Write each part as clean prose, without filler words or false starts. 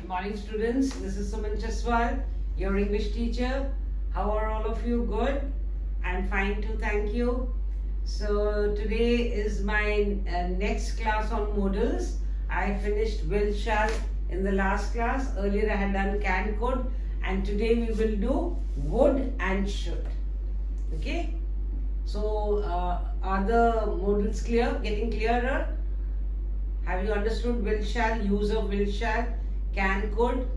Good morning, students. This is Sumanchaswal, your English teacher. How are all of you? Good? I'm fine too, thank you. So today is my next class on modals. I finished will, shall in the last class. Earlier I had done can, could, and today we will do would and should. Okay? So are the modals clear? Getting clearer? Have you understood will, shall, use of will, shall, can, could?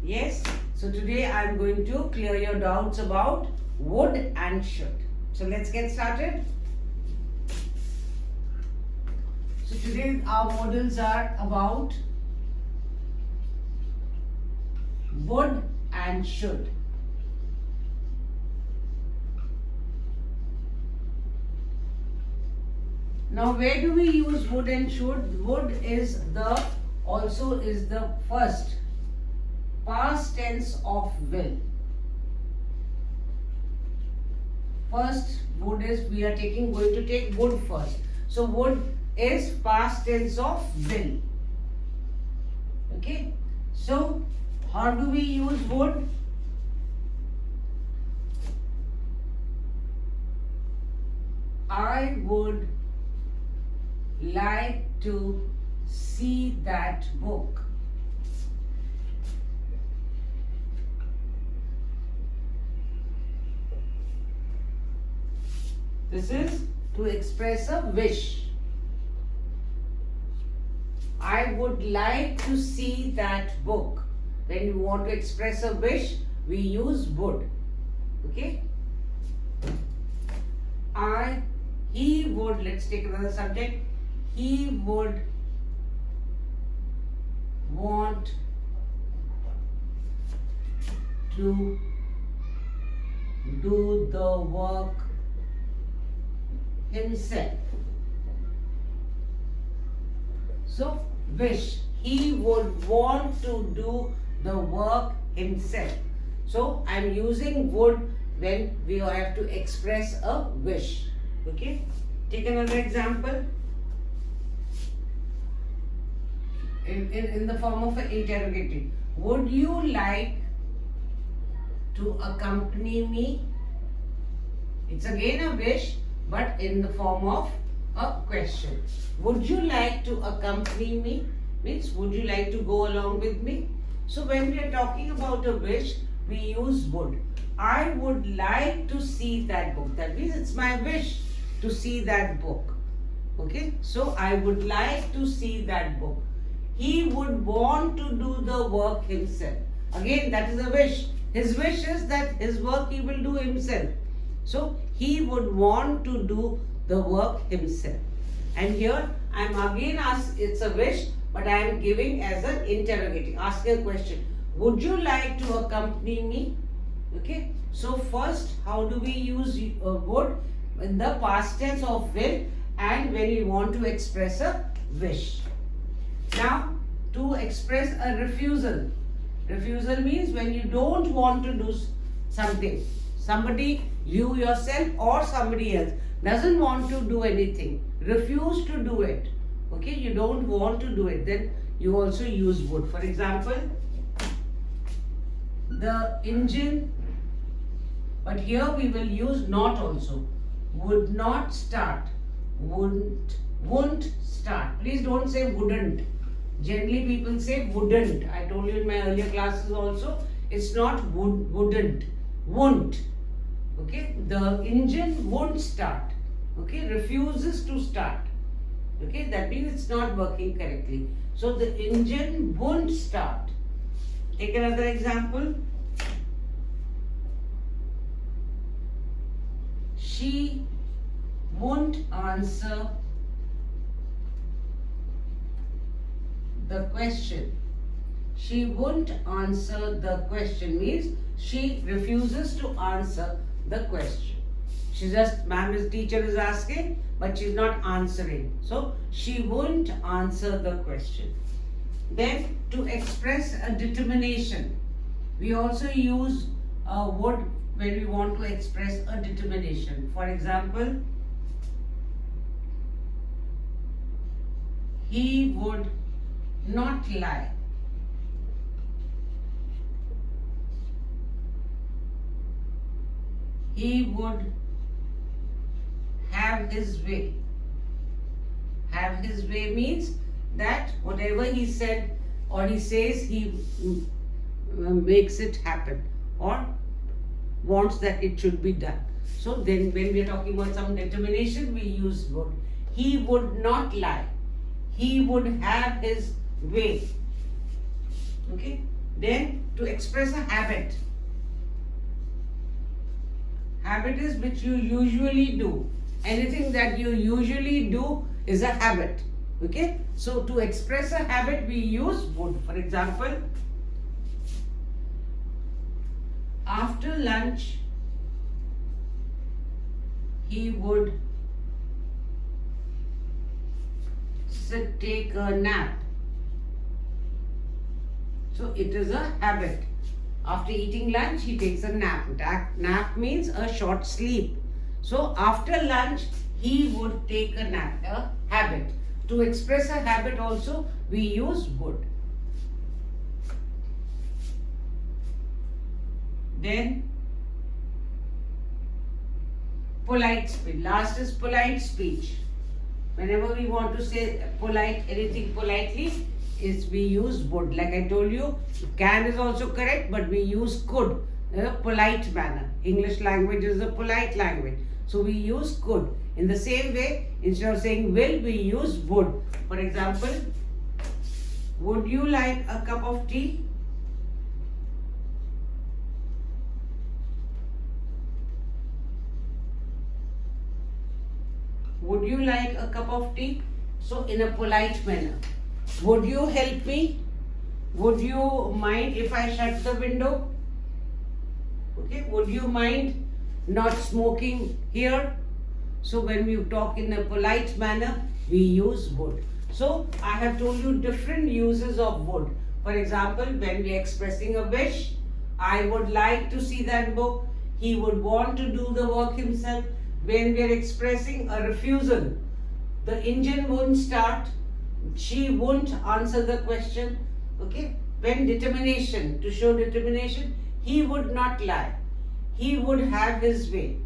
Yes? So today I am going to clear your doubts about would and should. So let's get started. So today our modals are about would and should. Now where do we use would and should? Would is the first past tense of will. First would is we are going to take would first. So would is past tense of will. Okay. So how do we use would? I would like to see that book. This is to express a wish. I would like to see that book. When you want to express a wish, we use would. Okay? He would, let's take another subject. He would want to do the work himself. So, wish. He would want to do the work himself. So, I am using would when we have to express a wish. Okay? Take another example. In the form of an interrogative. Would you like to accompany me? It's again a wish, but in the form of a question. Would you like to accompany me? Means would you like to go along with me? So when we are talking about a wish, we use would. I would like to see that book. That means it's my wish to see that book. Okay? So I would like to see that book. He would want to do the work himself. Again, that is a wish. His wish is that his work he will do himself. So, he would want to do the work himself. And here, I am again asked, it's a wish, but I am giving as an interrogating, asking a question. Would you like to accompany me? Okay. So, first, how do we use would? In the past tense of will and when we want to express a wish. Now, to express a refusal. Refusal means when you don't want to do something. Somebody, you yourself or somebody else, doesn't want to do anything. Refuse to do it. Okay, you don't want to do it. Then you also use would. For example, the engine, but here we will use not also. Would not start. Won't start. Please don't say wouldn't. Generally people say wouldn't. I told you in my earlier classes also, it's not wouldn't, won't. Okay, the engine won't start. Okay, refuses to start. Okay, that means it's not working correctly. So the engine won't start. Take another example. She won't answer the question. She won't answer the question means she refuses to answer the question. She just, ma'am, his teacher is asking, but she's not answering. So, she won't answer the question. Then, to express a determination, we also use would when we want to express a determination. For example, he would not lie. he would have his way. Have his way means that whatever he said or he says, he makes it happen or wants that it should be done. So then when we are talking about some determination, we use would. He would not lie. He would have his way. Okay. Then to express a habit. Habit is which you usually do. Anything that you usually do is a habit. Okay. So to express a habit, we use would. For example, after lunch, he would take a nap. So it is a habit. After eating lunch, he takes a nap. Nap means a short sleep. So after lunch, he would take a nap, a habit. To express a habit also, we use would. Then polite speech. Last is polite speech. Whenever we want to say polite, anything politely, is we use would. Like I told you, can is also correct, but we use could in a polite manner. English language is a polite language. So we use could. In the same way, instead of saying will, we use would. For example, would you like a cup of tea? Would you like a cup of tea? So in a polite manner. Would you help me? Would you mind if I shut the window? Okay. Would you mind not smoking here? So when we talk in a polite manner, we use would. So I have told you different uses of would. For example, when we are expressing a wish, I would like to see that book. He would want to do the work himself. When we are expressing a refusal, the engine won't start. She won't answer the question. Okay. When determination, to show determination, he would not lie. He would have his way.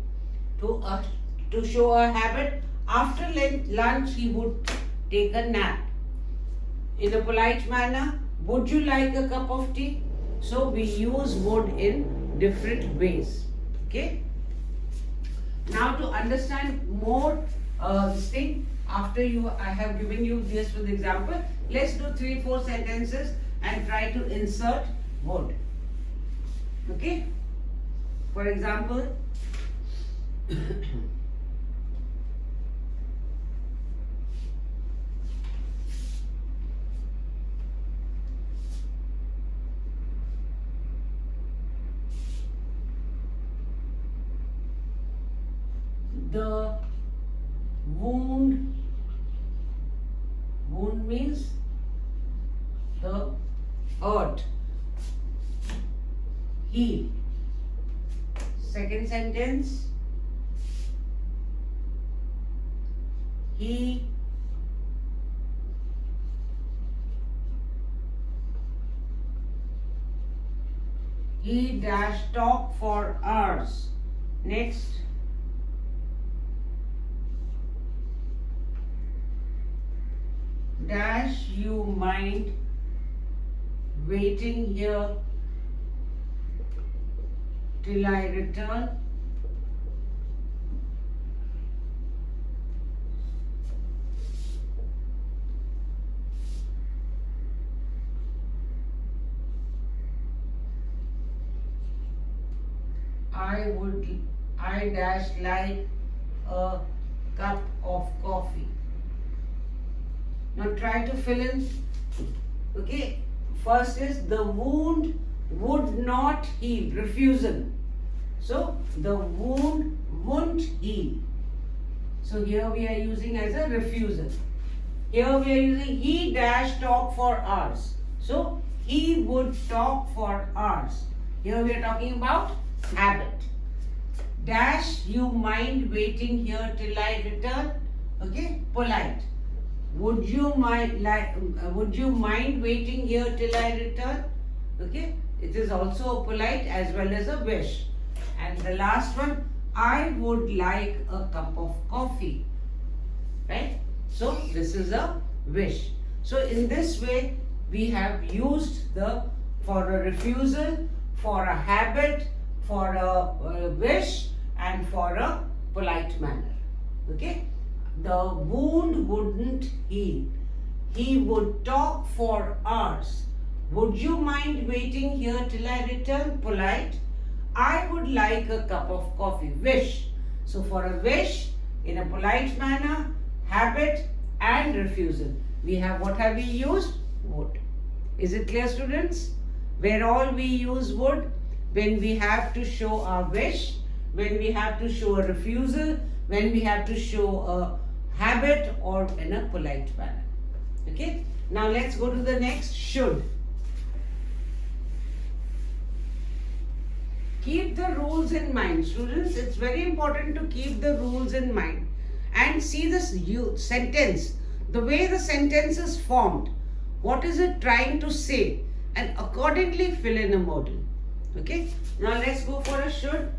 To show a habit, after lunch he would take a nap. In a polite manner, would you like a cup of tea? So we use would in different ways. Okay. Now to understand more this thing, after I have given you this with example, let's do 3-4 sentences and try to insert would. Okay. For example, the wound means the hurt, heal. Second sentence, he dash talk for hours. Next, dash you mind waiting here till I return. I dash like a cup of coffee. Now try to fill in. Okay. First is the wound would not heal. Refusal. So the wound won't heal. So here we are using as a refusal. Here we are using he dash talk for hours. So he would talk for hours. Here we are talking about habit. Dash you mind waiting here till I return. Okay, polite. Would you mind waiting here till I return? Okay, it is also polite as well as a wish. And the last one, I would like a cup of coffee. Right? So this is a wish. So in this way we have used the for a refusal, for a habit, for a wish, and for a polite manner. Okay? The wound wouldn't heal. He would talk for hours. Would you mind waiting here till I return? Polite. I would like a cup of coffee. Wish. So for a wish, in a polite manner, habit and refusal. We have, what have we used? Would. Is it clear, students? Where all we use would? When we have to show our wish, when we have to show a refusal, when we have to show a habit, or in a polite manner. Okay? Now let's go to the next, should. Keep the rules in mind. Students, it's very important to keep the rules in mind. And see this sentence, the way the sentence is formed. What is it trying to say? And accordingly fill in a modal. Okay? Now let's go for a should.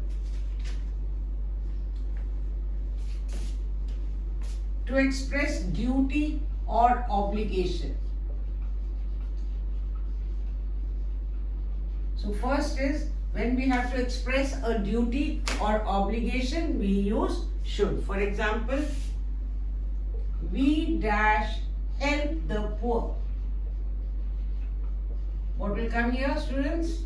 To express duty or obligation. So first is, when we have to express a duty or obligation, we use should. For example, we dash help the poor. What will come here, students?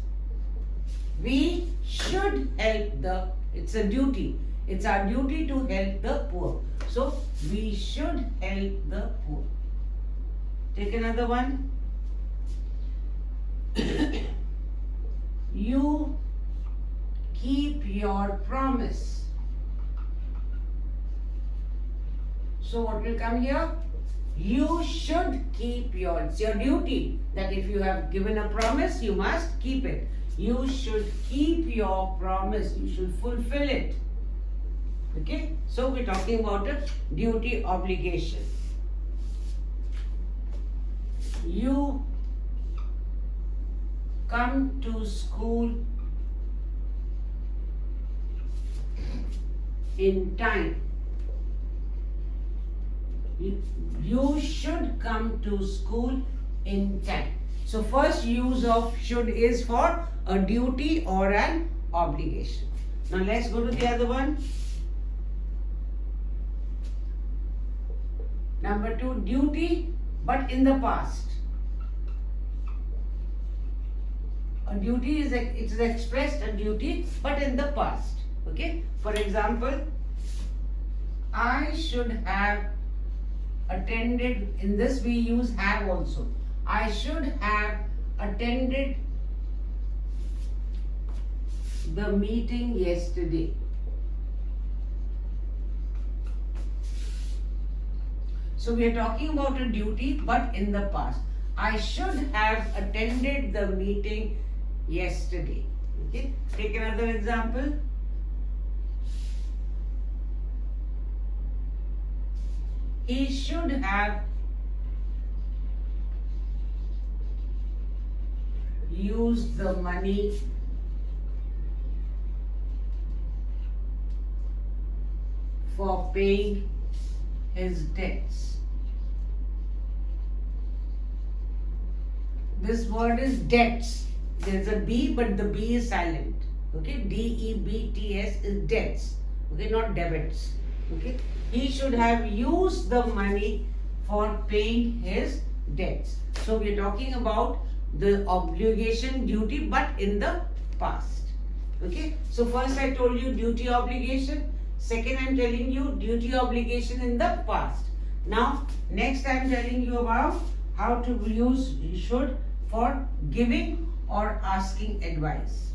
We should help the, it's a duty. It's our duty to help the poor. So, we should help the poor. Take another one. You keep your promise. So what will come here? You should keep your, it's your duty that if you have given a promise, you must keep it. You should keep your promise. You should fulfill it. Okay? So we're talking about a duty obligation. You come to school in time. You should come to school in time. So first use of should is for a duty or an obligation. Now let's go to the other one. Number 2, duty but in the past. A duty is, it is expressed a duty but in the past. Okay. For example, I should have attended, in this we use have also. I should have attended the meeting yesterday. So we are talking about a duty but in the past. I should have attended the meeting yesterday. Okay. Take another example. He should have used the money for paying his debts. This word is debts. There is a B, but the B is silent. Okay, D-E-B-T-S is debts. Okay, not debits. Okay, he should have used the money for paying his debts. So we are talking about the obligation, duty, but in the past. Okay, so first I told you duty, obligation. Second, I am telling you duty, obligation in the past. Now, next I am telling you about how to use should for giving or asking advice.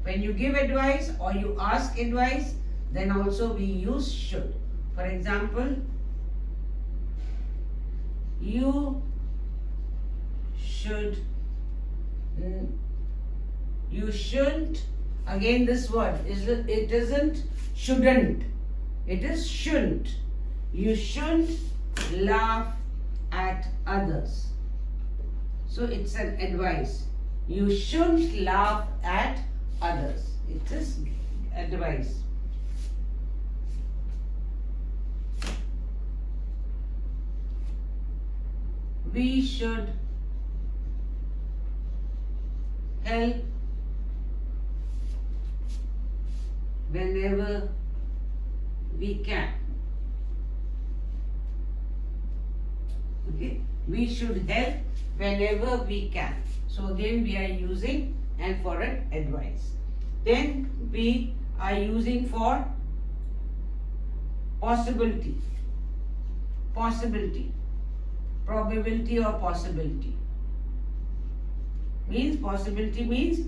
When you give advice or you ask advice, then also we use should. For example, you should, you shouldn't, again this word, it isn't shouldn't, it is shouldn't. You shouldn't laugh at others. So it's an advice. You shouldn't laugh at others. It is advice. we should help whenever we can. Okay, we should help whenever we can. So again we are using and for an advice. Then we are using for possibility, probability or possibility. Means possibility means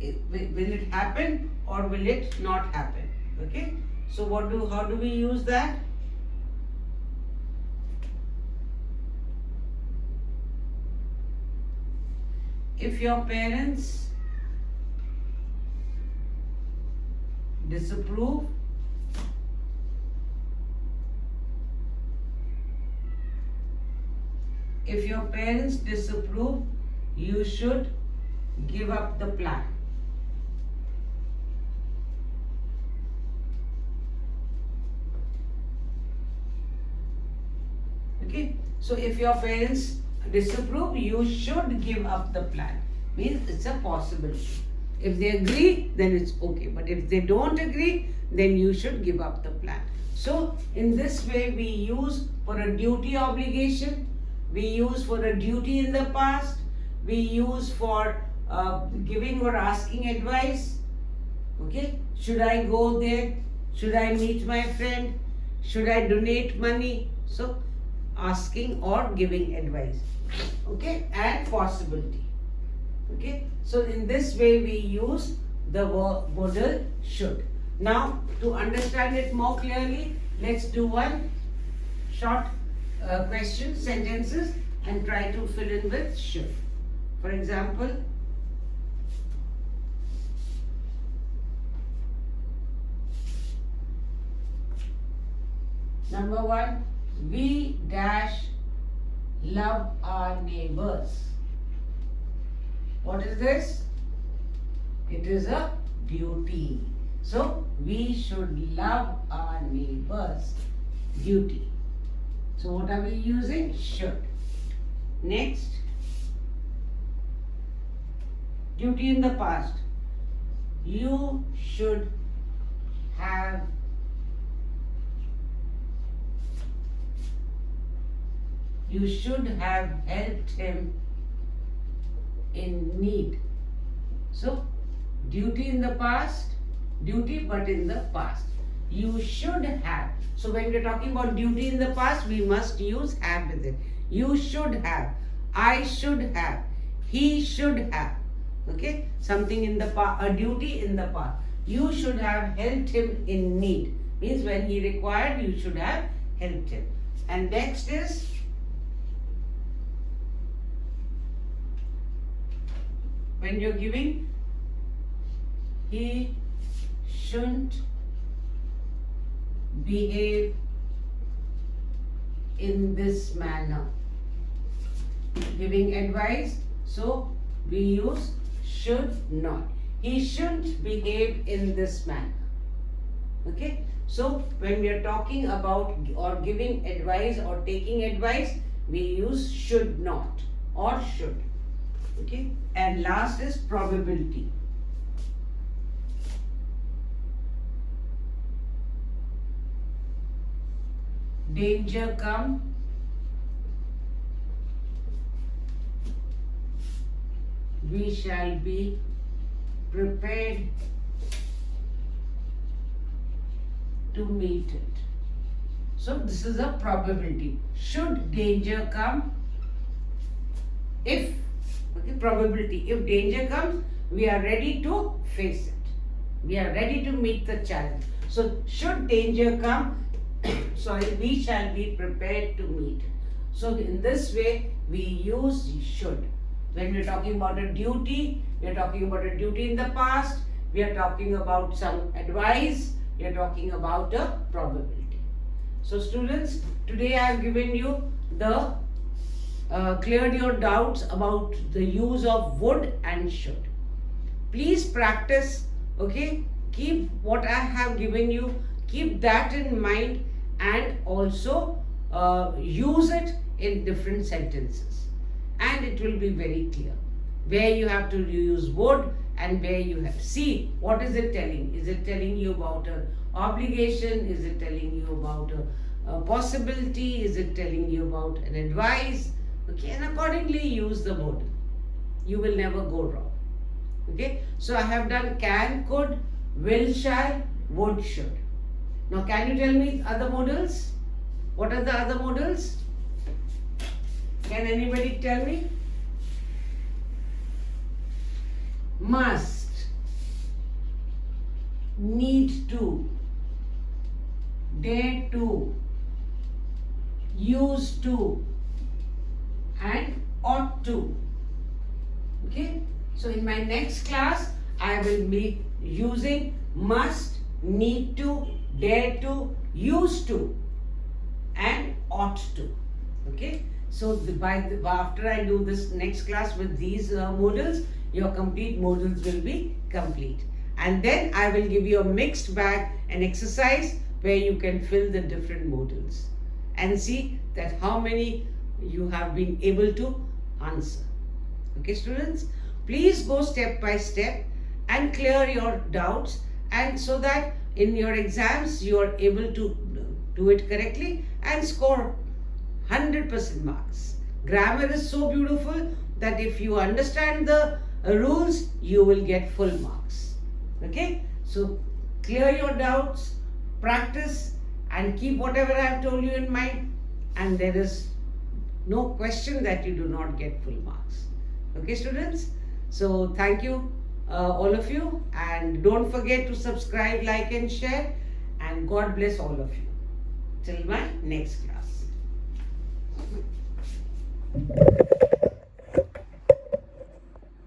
will it happen or will it not happen. Okay, so how do we use that? If your parents disapprove, you should give up the plan. Okay, so if your parents disapprove, you should give up the plan. Means it's a possibility. If they agree, then it's okay. But if they don't agree, then you should give up the plan. So in this way we use for a duty obligation, we use for a duty in the past, we use for giving or asking advice. Okay, should I go there? Should I meet my friend? Should I donate money? So asking or giving advice. Okay, and possibility. Okay, so in this way we use the modal should. Now to understand it more clearly, let's do one short question, sentences, and try to fill in with should. For example, number 1, we dash love our neighbors. What is this? It is a duty. So we should love our neighbors. Duty. So what are we using? Should. Next, duty in the past. You should have helped him in need. So duty in the past, duty but in the past. You should have. So when we're talking about duty in the past, we must use have with it. You should have, I should have, he should have. Okay, something in the past, a duty in the past. You should have helped him in need. Means when he required, you should have helped him. And next is when you're giving, he shouldn't behave in this manner. Giving advice, so we use should not. He shouldn't behave in this manner. Okay, so when we are talking about or giving advice or taking advice, we use should not or should. Okay, and last is probability. Danger come, we shall be prepared to meet it. So this is a probability. Should danger come, if, okay, probability, if danger comes, we are ready to face it. We are ready to meet the challenge. So should danger come, we shall be prepared to meet it. So in this way we use should. When we are talking about a duty, we are talking about a duty in the past, we are talking about some advice, we are talking about a probability. So students, today I have given you the cleared your doubts about the use of would and should. Please practice, okay? Keep what I have given you, keep that in mind, and also use it in different sentences, and it will be very clear where you have to use would and where you have. See, what is it telling? Is it telling you about an obligation? Is it telling you about a possibility? Is it telling you about an advice? Okay, and accordingly use the modal. You will never go wrong. Okay, so I have done can, could, will, shall, would, should. Now can you tell me other modals? What are the other modals? Can anybody tell me? Must, need to, dare to, used to, and ought to. Okay, so in my next class I will be using must, need to, dare to, used to, and ought to. Okay, so after I do this next class with these modals, your complete modals will be complete. And then I will give you a mixed bag, an exercise where you can fill the different modals and see that how many you have been able to answer. Okay, students, please go step by step and clear your doubts, and so that in your exams you are able to do it correctly and score 100% marks. Grammar is so beautiful that if you understand the rules, you will get full marks. Okay, so clear your doubts, practice, and keep whatever I have told you in mind, and there is no question that you do not get full marks. Okay, students, so thank you all of you, and don't forget to subscribe, like and share, and God bless all of you till my next class.